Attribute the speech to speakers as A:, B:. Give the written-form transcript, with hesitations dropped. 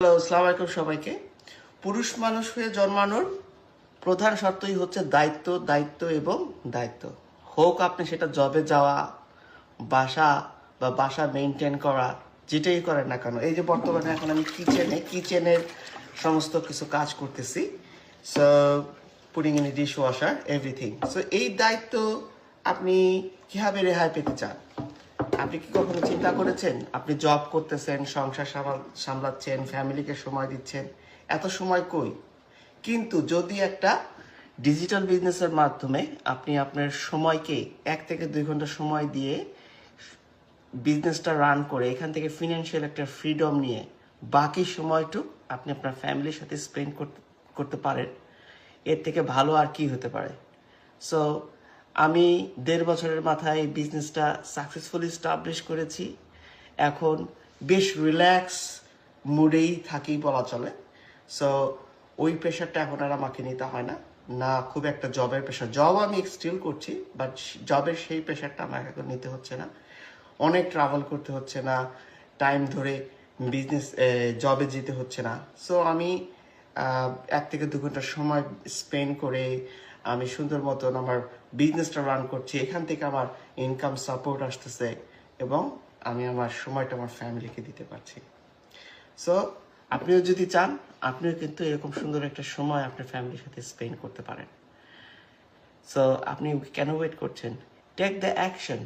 A: Hello, আসসালামু আলাইকুম সবাইকে। পুরুষ মানুষ হয়ে জন্মানোর প্রধান শর্তই হচ্ছে দায়িত্ব, দায়িত্ব এবং দায়িত্ব। হোক আপনি সেটা জবে যাওয়া, বাসা বা বাসা মেনটেন করা, যেটাই করেন না কেন। এই যে বর্তমানে এখন আমি কিচেনের সমস্ত কিছু কাজ করতেছি। So putting in dish washer everything. So এই দায়িত্ব আপনি কিভাবে রেহাই পেতে চান? আপনি কি কখনো চিন্তা করেছেন আপনি জব করতেছেন, সংসার সামলাচ্ছেন, ফ্যামিলিকে সময় দিচ্ছেন, এত সময় কই? কিন্তু যদি একটা ডিজিটাল বিজনেসের মাধ্যমে আপনি আপনার সময়কে 1 থেকে 2 ঘন্টা সময় দিয়ে বিজনেসটা রান করে এখান থেকে ফিনান্সিয়াল একটা ফ্রিডম নিয়ে বাকি সময়টুকু আপনি আপনার ফ্যামিলির সাথে স্পেন্ড করতে পারেন, এর থেকে ভালো আর কি হতে পারে? সো আমি 1.5 বছরের মাথায় এই বিজনেসটা সাকসেসফুলি স্টাবলিশ করেছি। এখন বেশ রিল্যাক্স মুডেই থাকি বলা চলে। সো ওই প্রেশারটা এখন আর আমাকে নিতে হয় না, না খুব একটা জবের প্রেশার। জব আমি স্টিল করছি, বাট জবের সেই প্রেশারটা আমাকে এখন নিতে হচ্ছে না। অনেক ট্রাভেল করতে হচ্ছে না, টাইম ধরে বিজনেস জবে যেতে হচ্ছে না। সো আমি 1 থেকে 2 ঘন্টা সময় স্পেন্ড করে আমি সুন্দর মতন আমার বিজনেসটা রান করছি। এখান থেকে আমার ইনকাম সাপোর্ট আসতেছে এবং আমি আমার সময়টা আমার ফ্যামিলিকে দিতে পারছি। সো আপনিও যদি চান, আপনিও কিন্তু এরকম সুন্দর একটা সময় আপনার ফ্যামিলির সাথে স্পেন্ড করতে পারেন। সো আপনি কেন ওয়েট করছেন? Take the action.